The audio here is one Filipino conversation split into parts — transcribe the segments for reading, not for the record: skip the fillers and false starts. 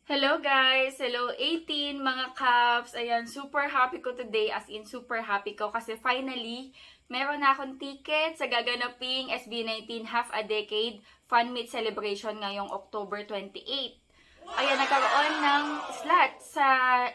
Hello guys! Hello 18 mga Caps! Ayan, super happy ko today, as in super happy ko kasi finally, meron na akong ticket sa gaganaping SB19 Half a Decade Fun Meet Celebration ngayong October 28. Ayan, nagkaroon ng slot sa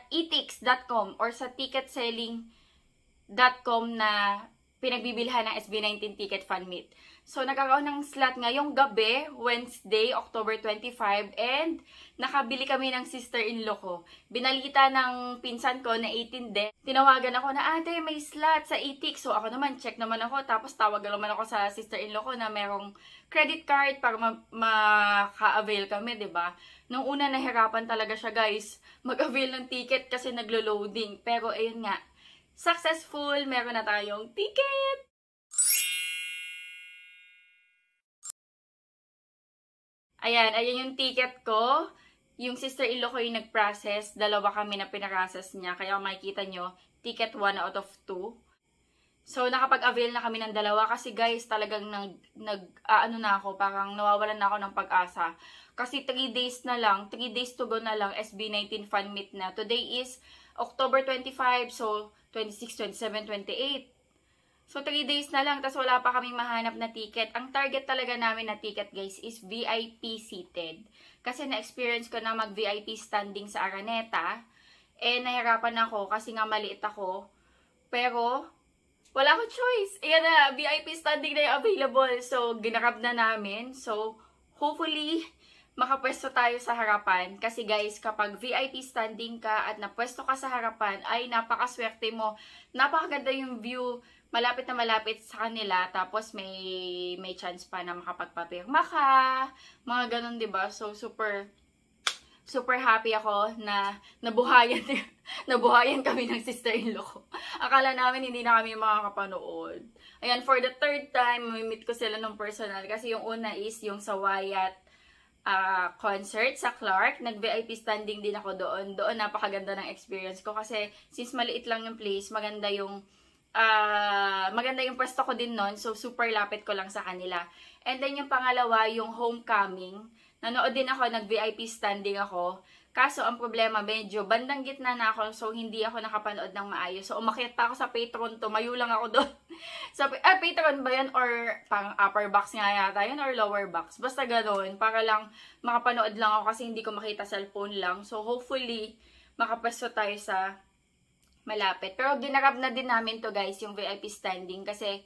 etix.com or sa ticketselling.com na pinagbibilhan ng SB19 Ticket Fun Meet. So, nagkakaroon ng slot ngayong gabi, Wednesday, October 25, and nakabili kami ng sister-in-law ko. Binalita ng pinsan ko na 18 din. Tinawagan ako na, ate, may slot sa etix. So, ako naman, check naman ako. Tapos, tawagan naman ako sa sister-in-law ko na merong credit card para maka-avail kami, ba diba? Nung una, nahirapan talaga siya, guys, mag-avail ng ticket kasi naglo-loading. Pero, ayun nga, successful, meron na tayong ticket! Ayan yung ticket ko. Yung sister-in-law ko yung nag-process. Dalawa kami na pinarocess niya. Kaya makikita nyo, ticket 1 out of 2. So, nakapag-avail na kami ng dalawa. Kasi guys, talagang ano na ako, parang nawawalan na ako ng pag-asa. Kasi 3 days na lang, 3 days to go na lang, SB19 Fun Meet na. Today is October 25, so 26, 27, 28. So, 3 days na lang, tapos wala pa kaming mahanap na ticket. Ang target talaga namin na ticket, guys, is VIP seated. Kasi na-experience ko na mag-VIP standing sa Araneta. Nahirapan ako kasi nga maliit ako. Pero, wala akong choice. Ayan na, VIP standing na yung available. So, ginarab na namin. So, hopefully, makapwesto tayo sa harapan. Kasi guys, kapag VIP standing ka at napwesto ka sa harapan, ay napakaswerte mo. Napakaganda yung view. Malapit na malapit sa kanila, tapos may chance pa na makapagpapirma ka, mga ganun, diba? So, super happy ako na nabuhayan kami ng sister-in-law ko. Akala namin hindi na kami makakapanood. Ayan, for the third time, meet ko sila ng personal, kasi yung una is yung sa Wyatt concert sa Clark. Nag-VIP standing din ako doon. Doon napakaganda ng experience ko, kasi since maliit lang yung place, maganda yung pwesto ko din nun. So, super lapit ko lang sa kanila. And then, yung pangalawa, yung homecoming. Nanood din ako, nag-VIP standing ako. Kaso, ang problema, medyo bandang gitna na ako. So, hindi ako nakapanood ng maayos. So, umakyat pa ako sa Patron. Tumayo lang ako doon. So, Patron ba yan? Or pang upper box nga yata yun? Or lower box? Basta ganoon. Para lang makapanood lang ako kasi hindi ko makita cellphone lang. So, hopefully, makapwesto tayo sa malapit. Pero ginarab na din namin to guys, yung VIP standing, kasi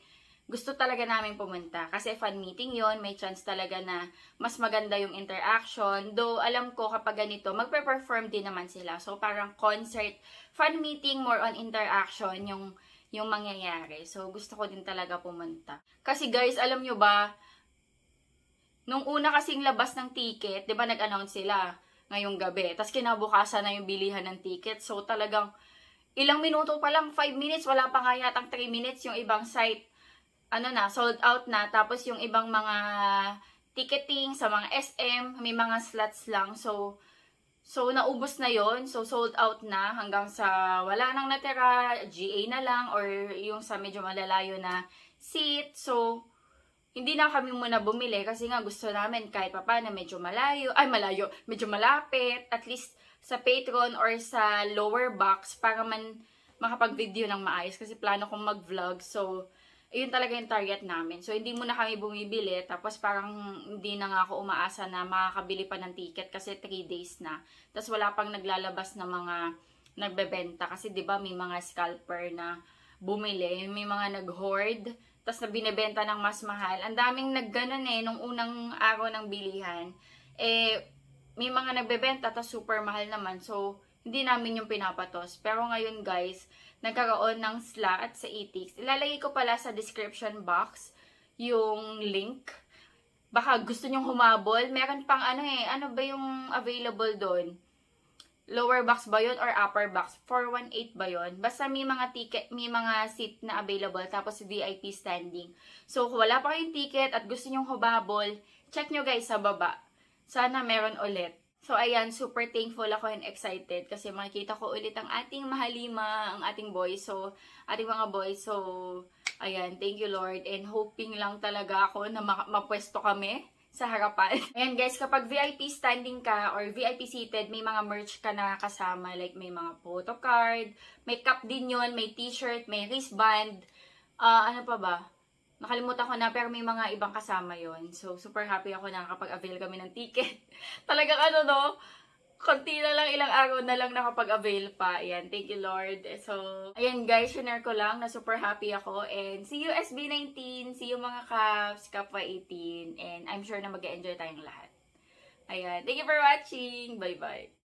gusto talaga namin pumunta. Kasi fan meeting yon, may chance talaga na mas maganda yung interaction. Though alam ko kapag ganito, magpe-perform din naman sila. So parang concert, fan meeting, more on interaction yung mangyayari. So gusto ko din talaga pumunta. Kasi guys, alam nyo ba, nung una kasing labas ng ticket, di ba nag-announce sila ngayong gabi. Tapos kinabukasan na yung bilihan ng ticket. So talagang ilang minuto pa lang, 5 minutes, wala pa nga yatang 3 minutes, yung ibang site, sold out na. Tapos yung ibang mga ticketing sa mga SM, may mga slots lang. So naubos na yon. So, sold out na hanggang sa wala nang natira, GA na lang, or yung sa medyo malalayo na seat. So, hindi na kami muna bumili kasi nga gusto namin kahit pa na medyo medyo malapit, at least sa Patron or sa lower box para makapag-video ng maayos kasi plano kong mag-vlog. So, ayun talaga yung target namin. So, hindi muna kami bumibili, tapos parang hindi na nga ako umaasa na makakabili pa ng ticket kasi 3 days na. Tapos wala pang naglalabas na mga nagbebenta kasi 'di ba may mga scalper na bumili, may mga nag-hoard, tapos na binebenta ng mas mahal. Ang daming nagganon nung unang araw ng bilihan. May mga nagbebenta, tapos super mahal naman. So, hindi namin yung pinapatos. Pero ngayon guys, nagkaroon ng slot sa etix. Ilalagay ko pala sa description box yung link. Baka gusto nyong humabol. Meron pang ano ba yung available doon? Lower box ba yun or upper box? 418 ba yun? Basta may mga ticket, may mga seat na available, tapos VIP standing. So, kung wala pa kayong ticket at gusto nyong humabol, check nyo guys sa baba. Sana meron ulit. So, ayan, super thankful ako and excited kasi makikita ko ulit ang ating mahalima, ang ating boys. So, ating mga boys. So, ayan, thank you Lord. And hoping lang talaga ako na mapwesto kami sa harapan. Ayan guys, kapag VIP standing ka or VIP seated, may mga merch ka na kasama. Like may mga photo card, may cup din yun, may t-shirt, may wristband. Ano pa ba? Nakalimutan ko na pero may mga ibang kasama yon. So super happy ako na kapag-avail kami ng ticket. Talagang ano no, konti na lang, ilang araw na lang nakapag-avail pa. Ayan, thank you Lord. So, ayan guys, share ko lang na super happy ako. And see you SB19, see you mga Caps, Kapwa 18. And I'm sure na mag-enjoy tayong lahat. Ayan, thank you for watching. Bye-bye.